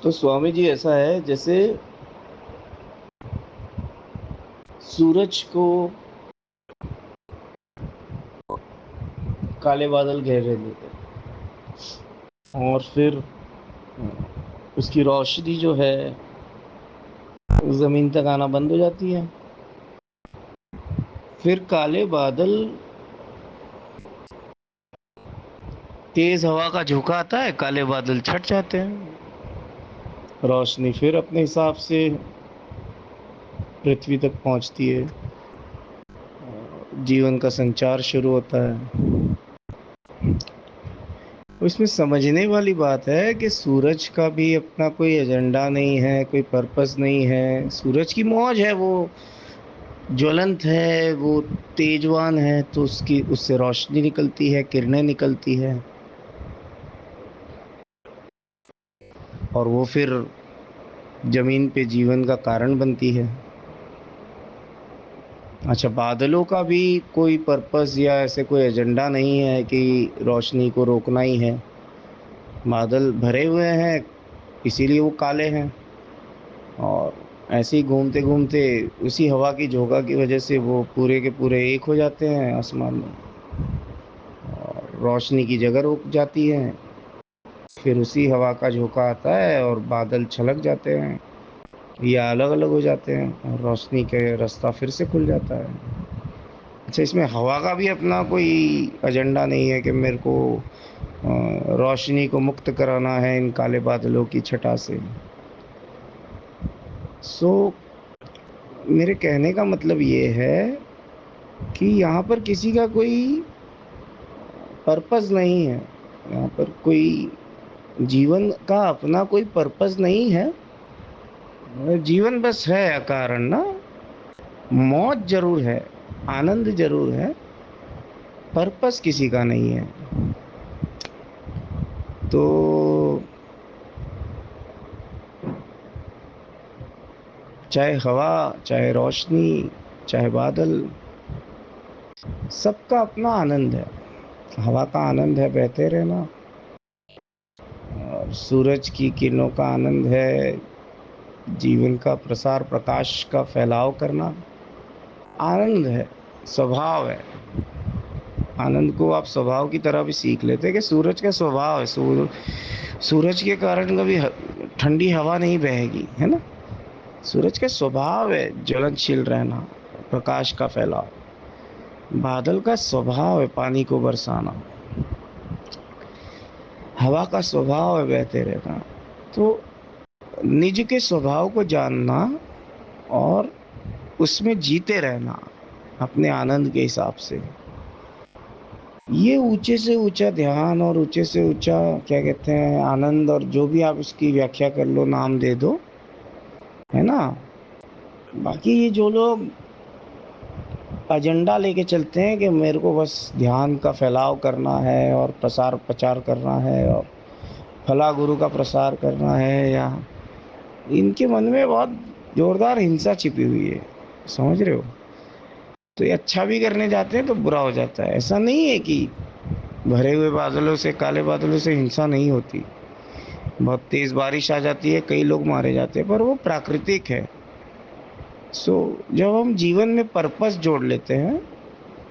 तो स्वामी जी ऐसा है जैसे सूरज को काले बादल घेरे लेते हैं और फिर उसकी रोशनी जो है ज़मीन तक आना बंद हो जाती है। फिर काले बादल, तेज़ हवा का झोंका आता है, काले बादल छट जाते हैं। रोशनी फिर अपने हिसाब से पृथ्वी तक पहुंचती है, जीवन का संचार शुरू होता है। तो इसमें समझने वाली बात है कि सूरज का भी अपना कोई एजेंडा नहीं है, कोई पर्पस नहीं है। सूरज की मौज है, वो ज्वलंत है, वो तेजवान है, तो उसकी उससे रोशनी निकलती है, किरणें निकलती है और वो फिर जमीन पे जीवन का कारण बनती है। अच्छा, बादलों का भी कोई पर्पस या ऐसे कोई एजेंडा नहीं है कि रोशनी को रोकना ही है। बादल भरे हुए हैं, इसीलिए वो काले हैं और ऐसे ही घूमते घूमते उसी हवा की झोंका की वजह से वो पूरे के पूरे एक हो जाते हैं आसमान में और रोशनी की जगह रुक जाती है। फिर उसी हवा का झोंका आता है और बादल छलक जाते हैं या अलग अलग हो जाते हैं और रोशनी के रास्ता फिर से खुल जाता है। अच्छा, इसमें हवा का भी अपना कोई एजेंडा नहीं है कि मेरे को रोशनी को मुक्त कराना है इन काले बादलों की छटा से। सो मेरे कहने का मतलब ये है कि यहाँ पर किसी का कोई पर्पस नहीं है। यहाँ पर कोई जीवन का अपना कोई पर्पस नहीं है। जीवन बस है अकारण ना। मौज जरूर है, आनंद जरूर है, पर्पस किसी का नहीं है। तो चाहे हवा, चाहे रोशनी, चाहे बादल, सबका अपना आनंद है। हवा का आनंद है बहते रहना और सूरज की किरणों का आनंद है जीवन का प्रसार, प्रकाश का फैलाव करना। आनंद है, स्वभाव है। आनंद को आप स्वभाव की तरह भी सीख लेते हैं कि सूरज का स्वभाव है। सूरज के कारण कभी ठंडी हवा नहीं बहेगी, है ना। सूरज का स्वभाव है ज्वलनशील रहना, प्रकाश का फैलाव। बादल का स्वभाव है पानी को बरसाना। हवा का स्वभाव है बहते रहना। तो निज के स्वभाव को जानना और उसमें जीते रहना अपने आनंद के हिसाब से, ये ऊंचे से ऊंचा ध्यान और ऊंचे से ऊंचा क्या कहते हैं आनंद, और जो भी आप इसकी व्याख्या कर लो, नाम दे दो, है ना। बाकी ये जो लोग एजेंडा लेके चलते हैं कि मेरे को बस ध्यान का फैलाव करना है और प्रसार प्रचार करना है और फला गुरु का प्रसार करना है, या इनके मन में बहुत जोरदार हिंसा छिपी हुई है, समझ रहे हो। तो ये अच्छा भी करने जाते हैं तो बुरा हो जाता है। ऐसा नहीं है कि भरे हुए बादलों से, काले बादलों से हिंसा नहीं होती। बहुत तेज बारिश आ जाती है, कई लोग मारे जाते हैं, पर वो प्राकृतिक है। सो जब हम जीवन में पर्पस जोड़ लेते हैं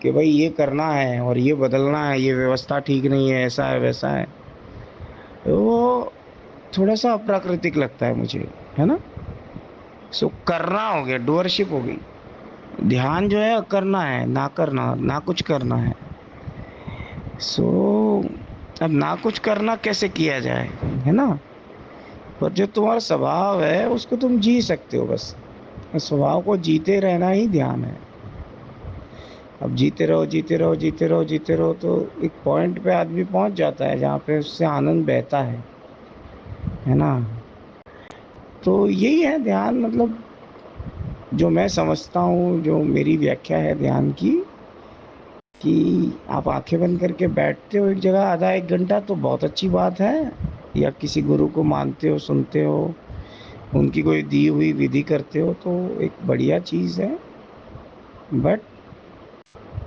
कि भाई ये करना है और ये बदलना है, ये व्यवस्था ठीक नहीं है, ऐसा है वैसा है, तो वो थोड़ा सा अप्राकृतिक लगता है मुझे, है ना। सो करना हो गया, डूअरशिप हो गई। ध्यान जो है करना है, ना करना, ना कुछ करना है। सो अब ना कुछ करना कैसे किया जाए, है ना। पर जो तुम्हारा स्वभाव है उसको तुम जी सकते हो, बस स्वभाव को जीते रहना ही ध्यान है। अब जीते रहो, जीते रहो, जीते रहो, जीते रहो, तो एक पॉइंट पे आदमी पहुंच जाता है जहाँ पे उससे आनंद बहता है ना। तो यही है ध्यान, मतलब जो मैं समझता हूँ, जो मेरी व्याख्या है ध्यान की, कि आप आंखें बंद करके बैठते हो एक जगह आधा एक घंटा तो बहुत अच्छी बात है, या किसी गुरु को मानते हो, सुनते हो, उनकी कोई दी हुई विधि करते हो, तो एक बढ़िया चीज़ है। बट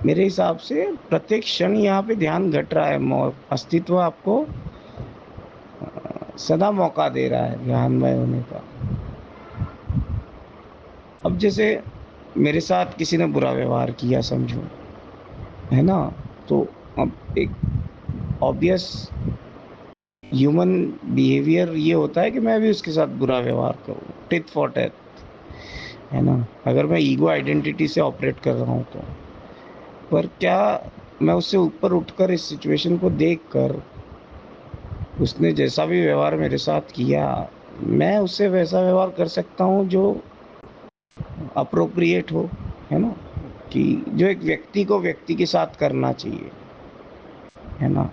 मेरे हिसाब से प्रत्येक क्षण यहाँ पे ध्यान घट रहा है। अस्तित्व आपको सदा मौका दे रहा है ध्यानमय होने का। अब जैसे मेरे साथ किसी ने बुरा व्यवहार किया समझो, है ना? तो अब एक ऑब्वियस ह्यूमन बिहेवियर ये होता है कि मैं भी उसके साथ बुरा व्यवहार करूँ, टिट फॉर टैट, है ना? अगर मैं ईगो आइडेंटिटी से ऑपरेट कर रहा हूँ तो। पर क्या मैं उससे ऊपर उठकर इस सिचुएशन को देखकर, उसने जैसा भी व्यवहार मेरे साथ किया, मैं उससे वैसा व्यवहार कर सकता हूँ जो अप्रोप्रिएट हो, है ना? कि जो एक व्यक्ति को व्यक्ति के साथ करना चाहिए, है ना?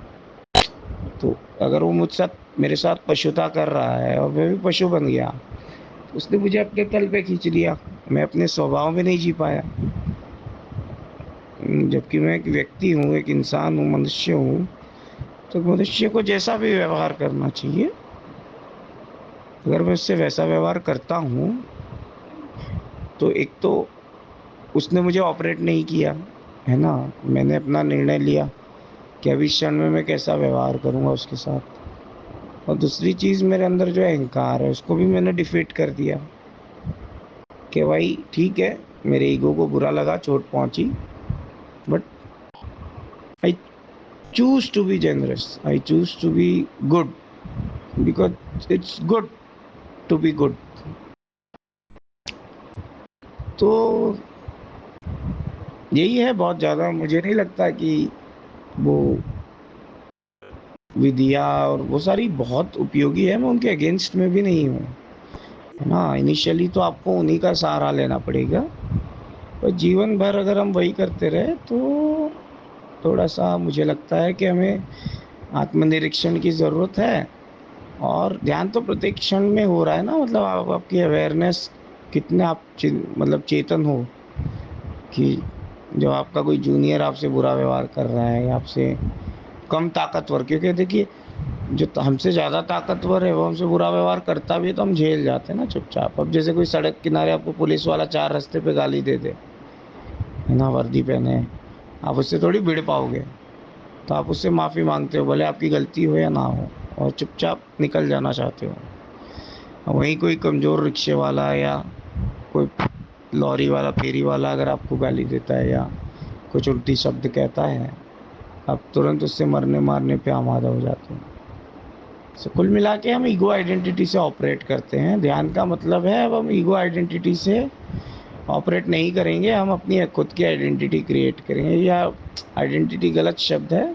तो अगर वो मुझ साथ मेरे साथ पशुता कर रहा है और मैं भी पशु बन गया, उसने मुझे अपने तल पे खींच लिया, मैं अपने स्वभाव में नहीं जी पाया। जबकि मैं एक व्यक्ति हूँ, एक इंसान हूँ, मनुष्य हूँ, तो मनुष्य को जैसा भी व्यवहार करना चाहिए, अगर मैं उससे वैसा व्यवहार करता हूँ, तो एक तो उसने मुझे ऑपरेट नहीं किया, है ना? मैंने अपना निर्णय लिया कि अभी इस क्षण में मैं कैसा व्यवहार करूँगा उसके साथ। और दूसरी चीज़, मेरे अंदर जो अहंकार है उसको भी मैंने डिफीट कर दिया कि भाई ठीक है, मेरे ईगो को बुरा लगा, चोट पहुँची, but I choose to be generous, I choose to be good, because it's good to be good. तो यही है, बहुत ज़्यादा मुझे नहीं लगता कि वो विधियाँ और वो सारी बहुत उपयोगी है, मैं उनके अगेंस्ट में भी नहीं हूँ, है ना? इनिशियली तो आपको उन्हीं का सहारा लेना पड़ेगा, पर जीवन भर अगर हम वही करते रहे तो थोड़ा-सा मुझे लगता है कि हमें आत्मनिरीक्षण की ज़रूरत है। और ध्यान तो प्रत्येक क्षण में हो रहा है ना, मतलब आप आपकी अवेयरनेस कितने आप मतलब चेतन हो कि जो आपका कोई जूनियर आपसे बुरा व्यवहार कर रहा है या आपसे कम ताकतवर, क्योंकि देखिए जो हमसे ज़्यादा ताकतवर है वो हमसे बुरा व्यवहार करता भी है तो हम झेल जाते हैं ना चुपचाप। अब जैसे कोई सड़क किनारे आपको पुलिस वाला 4 रास्ते पे गाली दे दे, है ना, वर्दी पहने है, आप उससे थोड़ी भिड़ पाओगे। तो आप उससे माफ़ी माँगते हो, भले आपकी गलती हो या ना हो, और चुपचाप निकल जाना चाहते हो। वहीं कोई कमज़ोर रिक्शे वाला या कोई लॉरी वाला, फेरी वाला अगर आपको गाली देता है या कुछ उल्टी शब्द कहता है, आप तुरंत उससे मरने मारने पे आमादा हो जाते हैं। सो कुल मिला के हम ईगो आइडेंटिटी से ऑपरेट करते हैं। ध्यान का मतलब है अब हम ईगो आइडेंटिटी से ऑपरेट नहीं करेंगे, हम अपनी खुद की आइडेंटिटी क्रिएट करेंगे। या आइडेंटिटी गलत शब्द है,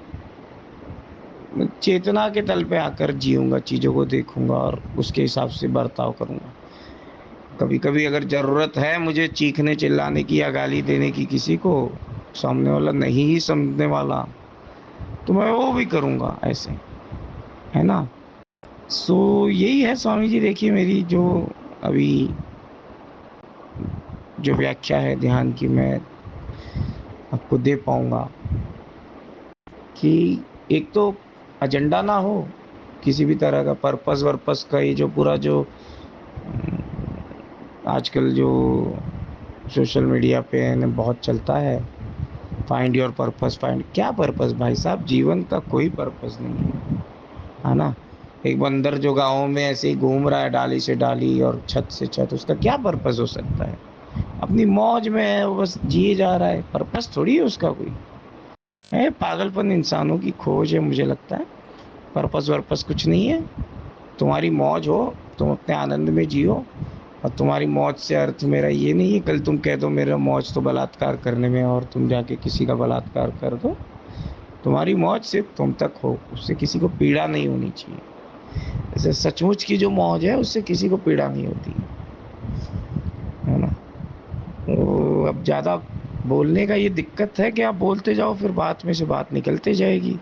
मैं चेतना के तल पे आकर जीऊँगा, चीज़ों को देखूँगा और उसके हिसाब से बर्ताव करूँगा। कभी-कभी अगर ज़रूरत है मुझे चीखने चिल्लाने की या गाली देने की किसी को, सामने वाला नहीं ही समझने वाला, तो मैं वो भी करूँगा ऐसे, है ना? सो यही है स्वामी जी, देखिए मेरी जो अभी जो व्याख्या है ध्यान की, मैं आपको दे पाऊँगा कि एक तो एजेंडा ना हो किसी भी तरह का, पर्पस-वर्पस का ये जो पूरा जो आजकल जो सोशल मीडिया पे है ना बहुत चलता है, फाइंड योर पर्पस, फाइंड क्या पर्पस भाई साहब, जीवन का कोई पर्पस नहीं है ना? एक बंदर जो गाँव में ऐसे ही घूम रहा है डाली से डाली और छत से छत, उसका क्या पर्पस हो सकता है? अपनी मौज में है, वो बस जिए जा रहा है, पर्पस थोड़ी है उसका कोई। है पागलपन इंसानों की खोज है मुझे लगता है, पर्पस वर्पस कुछ नहीं है। तुम्हारी मौज हो, तुम अपने आनंद में जियो, और तुम्हारी मौज से अर्थ मेरा ये नहीं है कल तुम कह दो मेरा मौज तो बलात्कार करने में और तुम जाके किसी का बलात्कार कर दो। तुम्हारी मौज सिर्फ तुम तक हो, उससे किसी को पीड़ा नहीं होनी चाहिए। जैसे सचमुच की जो मौज है उससे किसी को पीड़ा नहीं होती, है ना? तो अब ज़्यादा बोलने का ये दिक्कत है कि आप बोलते जाओ, फिर बात में से बात निकलते जाएगी,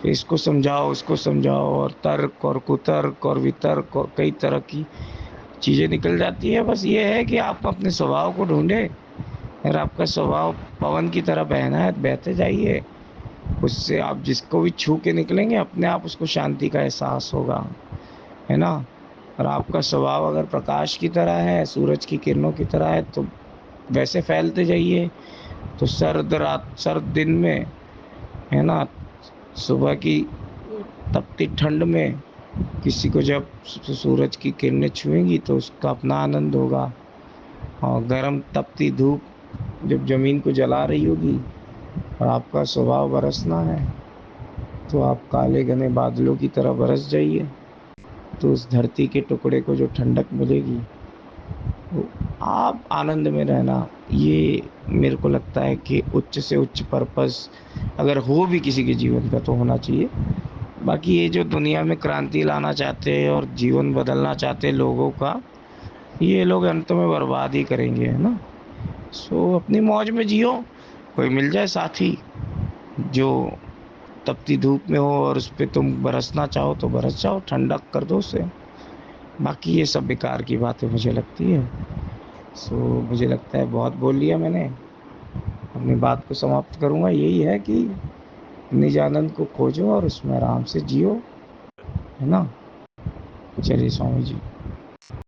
फिर इसको समझाओ उसको समझाओ और तर्क और कुतर्क और वितर्क और कई तरह की चीज़ें निकल जाती है। बस ये है कि आप अपने स्वभाव को ढूंढे, अगर आपका स्वभाव पवन की तरह बहना है तो बहते जाइए, उससे आप जिसको भी छू के निकलेंगे अपने आप उसको शांति का एहसास होगा, है ना? और आपका स्वभाव अगर प्रकाश की तरह है, सूरज की किरणों की तरह है, तो वैसे फैलते जाइए। तो सर्द दिन में, है ना, सुबह की तपती ठंड में किसी को जब सूरज की किरणें छुएंगी तो उसका अपना आनंद होगा, और गर्म तपती धूप जब ज़मीन को जला रही होगी और आपका स्वभाव बरसना है, तो आप काले घने बादलों की तरह बरस जाइए, तो उस धरती के टुकड़े को जो ठंडक मिलेगी, तो आप आनंद में रहना। ये मेरे को लगता है कि उच्च से उच्च पर्पस अगर हो भी किसी के जीवन का तो होना चाहिए। बाकी ये जो दुनिया में क्रांति लाना चाहते हैं और जीवन बदलना चाहते हैं लोगों का, ये लोग अंत में बर्बाद ही करेंगे, है ना। सो अपनी मौज में जियो, कोई मिल जाए साथी जो तपती धूप में हो और उस पे तुम बरसना चाहो तो बरस जाओ, ठंडक कर दो उसे। बाकी ये सब बेकार की बातें मुझे लगती है। सो मुझे लगता है बहुत बोल लिया मैंने, अपनी बात को समाप्त करूँगा। यही है कि निज आनंद को खोजो और उसमें आराम से जियो, है ना। चलिए स्वामी जी।